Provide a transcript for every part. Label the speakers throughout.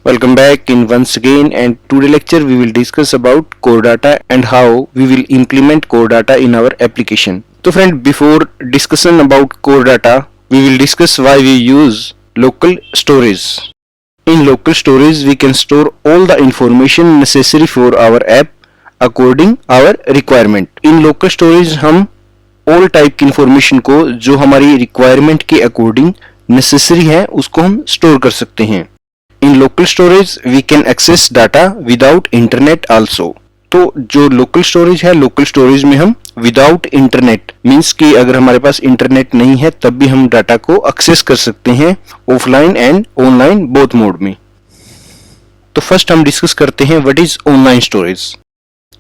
Speaker 1: Welcome back in once again, and today lecture we will discuss about core data and how we will implement core data in our application. So friend, before discussion about core data, we will discuss why we use local storage. In local storage we can store all the information necessary for our app according our requirement. In local storage हम all type की information को जो हमारी requirement के according necessary है उसको हम store कर सकते हैं. In local storage we can access data without internet also. तो जो local storage है, local storage में हम without internet means कि अगर हमारे पास internet नहीं है तब भी हम डाटा को access कर सकते हैं offline and online both mode में. तो first हम discuss करते हैं what is online storage.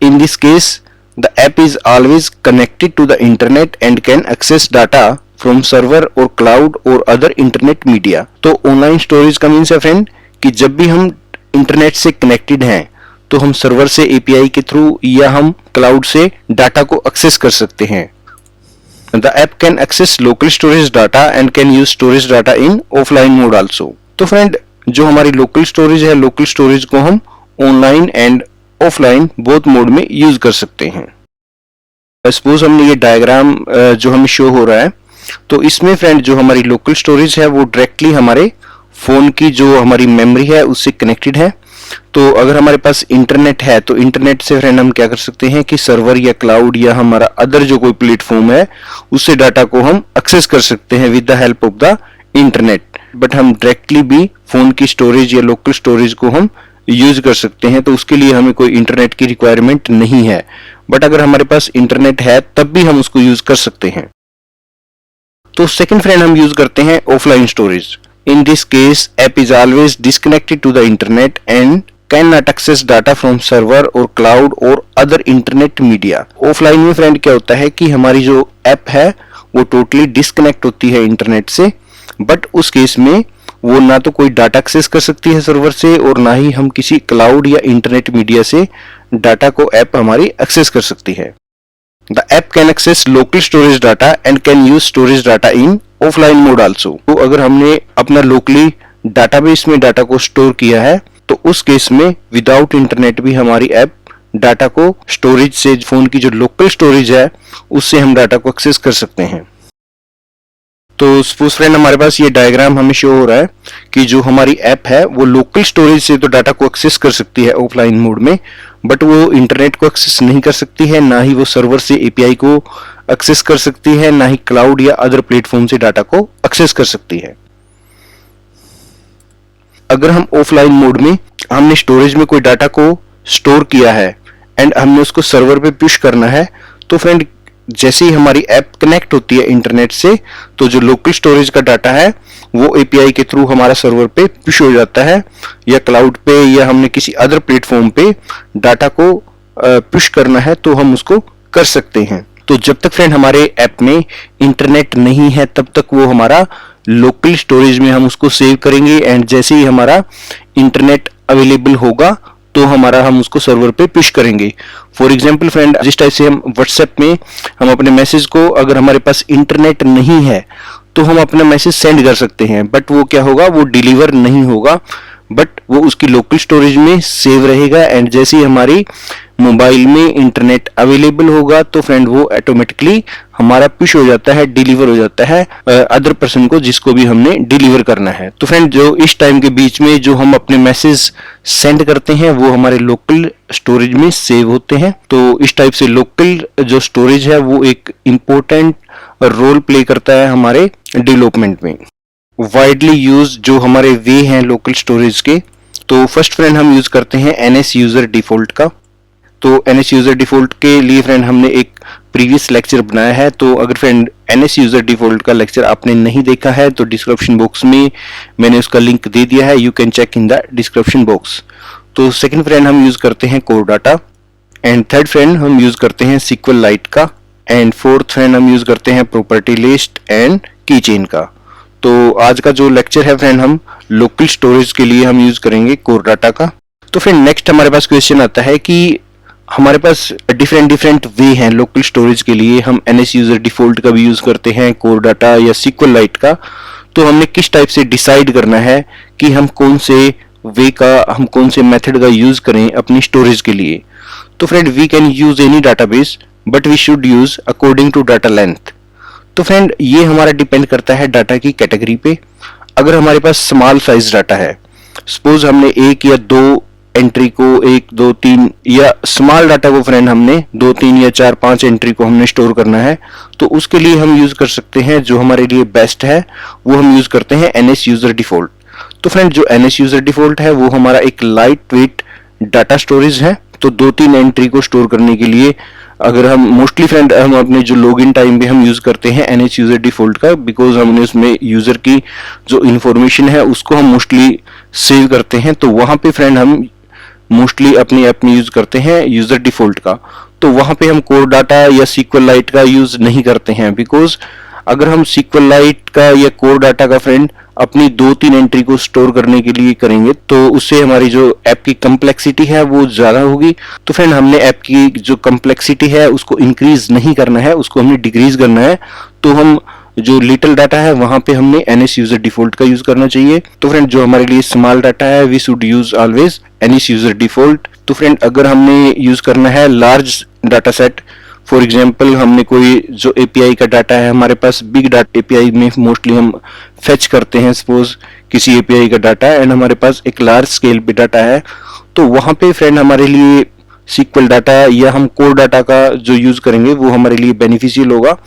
Speaker 1: In this case the app is always connected to the internet and can access data from server or cloud or other internet media. तो online storage का means है friend कि जब भी हम internet से connected हैं तो हम सर्वर से एपीआई के थ्रू या हम क्लाउड से डाटा को एक्सेस कर सकते हैं. The app can access local storage data and can use storage data in offline mode also. तो फ्रेंड जो हमारी लोकल स्टोरेज है, लोकल स्टोरेज को हम online and offline both mode में यूज कर सकते हैं. सपोज हमने ये डायग्राम जो हमें शो हो रहा है, तो इसमें फ्रेंड जो हमारी लोकल स्टोरेज है वो डायरेक्टली हमारे फोन की जो हमारी मेमोरी है उससे कनेक्टेड है. तो अगर हमारे पास इंटरनेट है तो इंटरनेट से फ्रेंड हम क्या कर सकते हैं कि सर्वर या क्लाउड या हमारा अदर जो कोई प्लेटफॉर्म है उससे डाटा को हम एक्सेस कर सकते हैं with the help of the internet. But हम डायरेक्टली भी फोन की स्टोरेज या लोकल स्टोरेज को हम यूज कर सकते हैं, तो उसके लिए हमें कोई इंटरनेट की रिक्वायरमेंट नहीं है. बट अगर हमारे पास इंटरनेट है तब भी हम उसको यूज कर सकते हैं. तो सेकंड फ्रेंड हम यूज करते हैं offline storage. In this case, app is always disconnected to the internet and cannot access data from server or cloud or other internet media. Offline में फ्रेंड क्या होता है कि हमारी जो ऐप है वो टोटली डिस्कनेक्ट होती है इंटरनेट से, बट उस केस में वो ना तो कोई डाटा एक्सेस कर सकती है सर्वर से और ना ही हम किसी क्लाउड या इंटरनेट मीडिया से डाटा को ऐप हमारी एक्सेस कर सकती है. The app can access local storage data and can use storage data in offline mode also. तो अगर हमने अपना लोकली डाटाबेस में डाटा को स्टोर किया है तो उस केस में विदाउट इंटरनेट भी हमारी ऐप डाटा को स्टोरेज से, फोन की जो लोकल स्टोरेज है उससे हम डाटा को एक्सेस कर सकते हैं. तो सपोज फ्रेंड हमारे पास ये डायग्राम हमें शो हो रहा है कि जो हमारी ऐप है वो लोकल स्टोरेज से तो डाटा को एक्सेस कर सकती है ऑफलाइन मोड में, बट वो इंटरनेट को एक्सेस नहीं कर सकती है, ना ही वो सर्वर से एपीआई को एक्सेस कर सकती है, ना ही क्लाउड या अदर प्लेटफॉर्म से डाटा को एक्सेस कर सकती है. अगर हम ऑफलाइन मोड में हमने स्टोरेज में कोई डाटा को स्टोर किया है एंड हमने उसको सर्वर पे पुश करना है, तो फ्रेंड जैसे ही हमारी ऐप कनेक्ट होती है इंटरनेट से तो जो लोकल स्टोरेज का डाटा है वो एपीआई के थ्रू हमारा सर्वर पे पुश हो जाता है या क्लाउड पे या हमने किसी अदर प्लेटफॉर्म पे डाटा को पुश करना है तो हम उसको कर सकते हैं. तो जब तक फ्रेंड हमारे ऐप में इंटरनेट नहीं है तब तक वो हमारा लोकल स्टोरेज में हम उसको सेव करेंगे एंड जैसे ही हमारा इंटरनेट अवेलेबल होगा तो हम उसको सर्वर पे पुश करेंगे. फॉर एग्जाम्पल फ्रेंड जिस टाइप से हम व्हाट्सएप में हम अपने मैसेज को, अगर हमारे पास इंटरनेट नहीं है तो हम अपना मैसेज सेंड कर सकते हैं, बट वो क्या होगा, वो डिलीवर नहीं होगा, बट वो उसकी लोकल स्टोरेज में सेव रहेगा एंड जैसे ही हमारी मोबाइल में इंटरनेट अवेलेबल होगा तो फ्रेंड वो ऑटोमेटिकली हमारा पुश हो जाता है, डिलीवर हो जाता है अदर पर्सन को जिसको भी हमने डिलीवर करना है. तो फ्रेंड जो इस टाइम के बीच में जो हम अपने मैसेज सेंड करते हैं वो हमारे लोकल स्टोरेज में सेव होते हैं. तो इस टाइप से लोकल जो स्टोरेज है वो एक इम्पोर्टेंट रोल प्ले करता है हमारे डेवलपमेंट में. वाइडली यूज जो हमारे वे हैं लोकल स्टोरेज के, तो फर्स्ट फ्रेंड हम यूज करते हैं एनएस यूजर डिफॉल्ट का. तो एनएस यूजर डिफॉल्ट के लिए फ्रेंड हमने एक प्रीवियस लेक्चर बनाया है, तो अगर फ्रेंड एनएस यूजर डिफॉल्ट का लेक्चर आपने नहीं देखा है तो डिस्क्रिप्शन बॉक्स में मैंने उसका लिंक दे दिया है, you can check in the description box. तो सेकंड फ्रेंड हम यूज करते हैं core data and third friend हम यूज करते हैं सिक्वल लाइट का एंड फोर्थ फ्रेंड हम यूज करते हैं property list and keychain का. तो आज का जो लेक्चर है फ्रेंड हम लोकल स्टोरेज के लिए हम यूज करेंगे कोर डाटा का. तो फ्रेंड नेक्स्ट हमारे पास क्वेश्चन आता है कि हमारे पास डिफरेंट वे हैं लोकल स्टोरेज के लिए. हम एनएस यूजर डिफॉल्ट का भी यूज करते हैं, कोर डाटा या सिक्वल लाइट का. तो हमने किस टाइप से डिसाइड करना है कि हम कौन से वे का, हम कौन से मेथड का यूज करें अपनी स्टोरेज के लिए। तो friend we can use any database but we should use according to data length. तो फ्रेंड ये हमारा डिपेंड करता है डाटा की कैटेगरी पे। अगर हमारे पास स्मॉल साइज डाटा है, सपोज हमने एक या दो एंट्री को, एक दो तीन या स्मॉल डाटा को फ्रेंड हमने दो तीन या चार पांच एंट्री को हमने स्टोर करना है, तो उसके लिए हम यूज कर सकते हैं, जो हमारे लिए बेस्ट है वो हम यूज करते हैं NS यूजर डिफॉल्ट। तो फ्रेंड जो NS यूजर डिफॉल्ट है वो हमारा एक लाइट वेट डाटा स्टोरेज है। तो दो तीन एंट्री को स्टोर करने के लिए अगर हम मोस्टली फ्रेंड हम अपने जो लॉगिन टाइम पे हम यूज करते हैं NS यूजर डिफॉल्ट का, बिकॉज हमने उसमें यूजर की जो इंफॉर्मेशन है उसको हम मोस्टली सेव करते हैं। तो वहां पे फ्रेंड हम मोस्टली अपनी ऐप में यूज करते हैं यूजर डिफॉल्ट का। तो वहां पे हम कोर डाटा या SQLite का यूज नहीं करते हैं, बिकॉज अगर हम SQLite का या कोर डाटा का फ्रेंड अपनी दो तीन एंट्री को स्टोर करने के लिए करेंगे तो उससे हमारी जो ऐप की कम्प्लेक्सिटी है वो ज्यादा होगी। तो फ्रेंड हमने ऐप की जो कम्प्लेक्सिटी है उसको इंक्रीज नहीं करना है, उसको हमने डिक्रीज करना है। तो हम जो लिटिल डाटा है वहां पे हमने NS यूजर डिफॉल्ट का यूज करना चाहिए। तो फ्रेंड जो हमारे लिए स्मॉल डाटा है we should use always NS user default. तो फ्रेंड अगर हमने यूज करना है large data set, for example हमने कोई जो API का डाटा है हमारे पास, बिग डाटा API में मोस्टली हम फेच करते हैं सपोज किसी API का डाटा एंड हमारे पास एक लार्ज स्केल पे डाटा है, तो वहां पे फ्रेंड हमारे लिए SQL डाटा या हम कोर डाटा का जो यूज करेंगे वो हमारे लिए बेनिफिशियल होगा।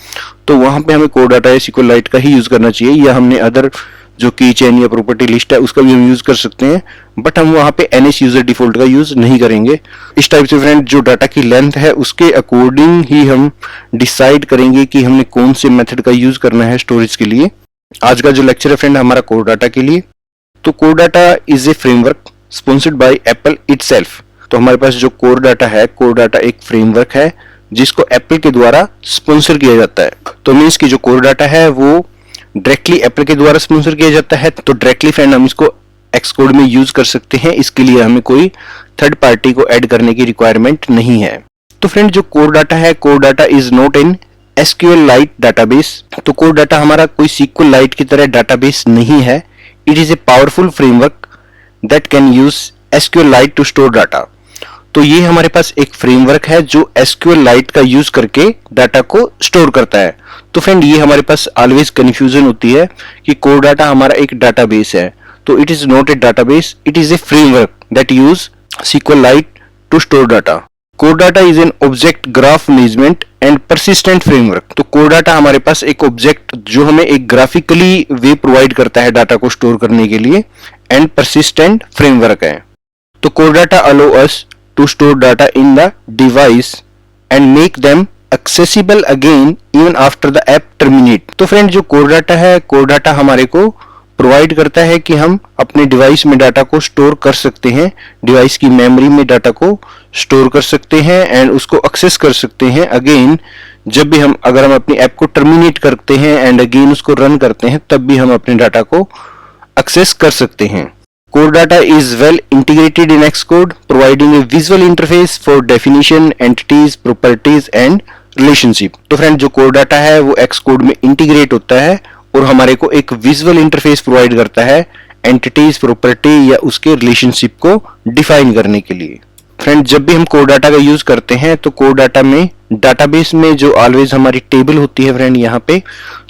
Speaker 1: तो वहां पे हमें कोर डाटा या SQLite का ही यूज करना चाहिए, या हमने अदर जो की चेन या प्रॉपर्टी लिस्ट है उसका भी हम यूज कर सकते हैं, बट हम वहां पे NS यूजर डिफॉल्ट का यूज नहीं करेंगे। इस टाइप से फ्रेंड जो डाटा की लेंथ है उसके अकॉर्डिंग ही हम डिसाइड करेंगे कि हमने कौन से मेथड का यूज करना है स्टोरेज के लिए। आज का जो लेक्चर है फ्रेंड हमारा कोर डाटा के लिए। तो core data is a framework sponsored by Apple itself. तो हमारे पास जो कोर डाटा है, कोर डाटा एक फ्रेमवर्क है जिसको एप्पल के द्वारा स्पॉन्सर किया जाता है। तो मीन्स की जो कोर डाटा है वो डायरेक्टली एप्पल के द्वारा स्पॉन्सर किया जाता है, तो डायरेक्टली फ्रेंड हम इसको एक्सकोड में यूज कर सकते हैं। इसके लिए हमें कोई थर्ड पार्टी को ऐड करने की रिक्वायरमेंट नहीं है। तो फ्रेंड जो कोर डाटा है, core data is not in SQLite database. तो कोर डाटा हमारा कोई SQLite की तरह डाटाबेस नहीं है। It is a powerful framework that can use SQLite to store data. तो ये हमारे पास एक फ्रेमवर्क है जो SQLite का यूज करके डाटा को स्टोर करता है। तो फ्रेंड ये हमारे पास ऑलवेज कंफ्यूजन होती है कि कोर डाटा हमारा एक डाटाबेस है। तो it is not a database, it is a framework that use SQLite to store data. Core data is an object graph management and persistent framework. तो कोर डाटा हमारे पास एक ऑब्जेक्ट जो हमें एक ग्राफिकली वे प्रोवाइड करता है डाटा को स्टोर करने के लिए, एंड परसिस्टेंट फ्रेमवर्क है। तो core data allow us to store data in the device and make them accessible again even after the app terminate। तो फ्रेंड जो कोर डाटा है, कोर डाटा हमारे को प्रोवाइड करता है कि हम अपने डिवाइस में डाटा को स्टोर कर सकते हैं, डिवाइस की मेमोरी में डाटा को स्टोर कर सकते हैं एंड उसको एक्सेस कर सकते हैं अगेन जब भी हम, अगर हम अपनी ऐप को टर्मिनेट करते हैं एंड अगेन उसको रन करते हैं तब भी हम अपने डाटा को एक्सेस कर सकते हैं। Core data is well integrated in Xcode, providing a visual interface for definition, entities, properties and relationship। तो फ्रेंड जो core data है वो Xcode में इंटीग्रेट होता है और हमारे को एक विजुअल इंटरफेस प्रोवाइड करता है एंटिटीज, प्रॉपर्टी या उसके रिलेशनशिप को डिफाइन करने के लिए। फ्रेंड जब भी हम कोर डाटा का यूज करते हैं तो कोर डाटा में डाटाबेस में जो ऑलवेज हमारी टेबल होती है फ्रेंड यहाँ पे,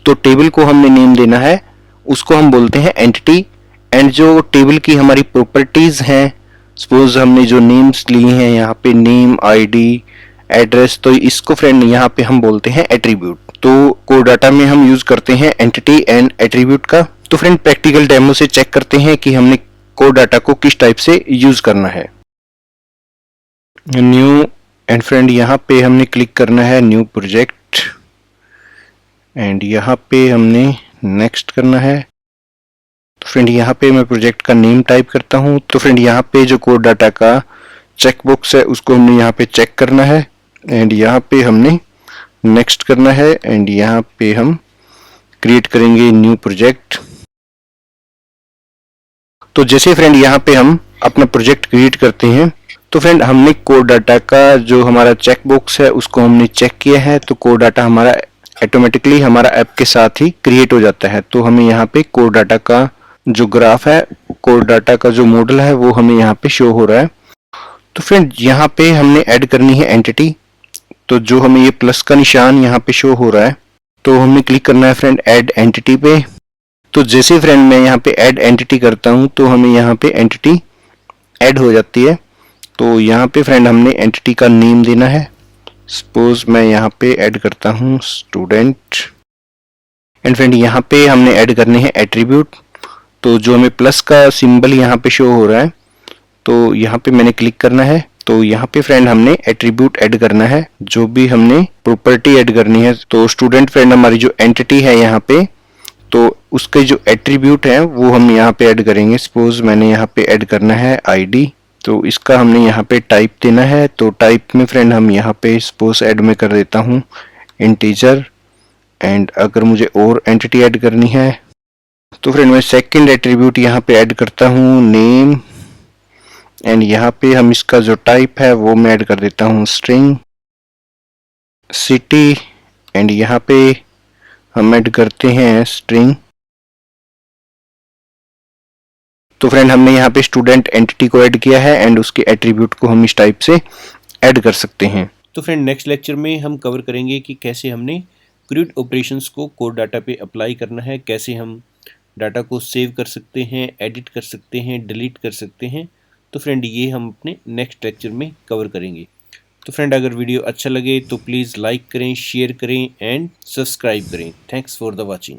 Speaker 1: तो टेबल को हमने नेम देना है, उसको हम बोलते हैं एंटिटी। एंड जो टेबल की हमारी प्रॉपर्टीज हैं, सपोज हमने जो नेम्स लिए हैं यहाँ पे नेम, आईडी, एड्रेस, तो इसको फ्रेंड यहाँ पे हम बोलते हैं एट्रीब्यूट। तो कोर डाटा में हम यूज करते हैं एंटिटी एंड एट्रीब्यूट का। तो फ्रेंड प्रैक्टिकल डेमो से चेक करते हैं कि हमने कोर डाटा को किस टाइप से यूज करना है। न्यू एंड फ्रेंड यहाँ पे हमने क्लिक करना है न्यू प्रोजेक्ट एंड यहाँ पे हमने नेक्स्ट करना है। तो फ्रेंड यहाँ पे मैं प्रोजेक्ट का नेम टाइप करता हूँ। तो फ्रेंड यहाँ पे जो कोर डाटा का चेक बॉक्स है उसको हमने यहाँ पे चेक करना है एंड यहाँ पे हमने नेक्स्ट करना है एंड यहाँ पे हम क्रिएट करेंगे न्यू प्रोजेक्ट। तो जैसे फ्रेंड यहाँ पे हम अपना प्रोजेक्ट क्रिएट करते हैं तो फ्रेंड हमने कोर डाटा का जो हमारा चेक बॉक्स है उसको हमने चेक किया है, तो कोर डाटा हमारा ऑटोमेटिकली हमारा ऐप के साथ ही क्रिएट हो जाता है। तो हमें यहाँ पे कोर डाटा का जो ग्राफ है, कोर डाटा का जो मॉडल है वो हमें यहाँ पे शो हो रहा है। तो फ्रेंड यहाँ पे हमने ऐड करनी है एंटिटी। तो जो हमें ये प्लस का निशान यहाँ पे शो हो रहा है, तो हमें क्लिक करना है फ्रेंड ऐड एंटिटी पे। तो जैसे फ्रेंड मैं यहाँ पे ऐड एंटिटी करता हूँ तो हमें यहाँ पे एंटिटी ऐड हो जाती है। तो यहाँ पे फ्रेंड हमने एंटिटी का नेम देना है। सपोज मैं यहाँ पे ऐड करता हूँ स्टूडेंट। एंड फ्रेंड यहाँ पे हमने ऐड करने हैं एट्रीब्यूट। तो जो हमें प्लस का सिंबल यहाँ पे शो हो रहा है, तो यहाँ पे मैंने क्लिक करना है। तो यहाँ पे फ्रेंड हमने एट्रीब्यूट ऐड करना है, जो भी हमने प्रॉपर्टी ऐड करनी है। तो स्टूडेंट फ्रेंड हमारी जो एंटिटी है यहाँ पे, तो उसके जो एट्रीब्यूट है वो हम यहाँ पे ऐड करेंगे। सपोज मैंने यहाँ पे ऐड करना है आईडी। तो इसका हमने यहाँ पे टाइप देना है। तो टाइप में फ्रेंड हम यहाँ पे सपोज ऐड में कर देता हूँ इंटीजर। एंड अगर मुझे और एंटिटी ऐड करनी है तो फ्रेंड मैं सेकंड एट्रीब्यूट यहाँ पे ऐड करता हूँ नेम। एंड यहाँ पे हम इसका जो टाइप है वो मैं ऐड कर देता हूँ स्ट्रिंग सिटी। एंड यहाँ पे हम ऐड करते हैं स्ट्रिंग। तो फ्रेंड हमने यहाँ पे स्टूडेंट एंटिटी को ऐड किया है एंड उसके एट्रीब्यूट को हम इस टाइप से ऐड कर सकते हैं।
Speaker 2: तो फ्रेंड नेक्स्ट लेक्चर में हम कवर करेंगे कि कैसे हमने क्रूड ऑपरेशंस को कोर डाटा पे अप्लाई करना है, कैसे हम डाटा को सेव कर सकते हैं, एडिट कर सकते हैं, डिलीट कर सकते हैं। तो फ्रेंड ये हम अपने नेक्स्ट लेक्चर में कवर करेंगे। तो फ्रेंड अगर वीडियो अच्छा लगे तो प्लीज़ लाइक करें, शेयर करें एंड सब्सक्राइब करें। Thanks for the watching.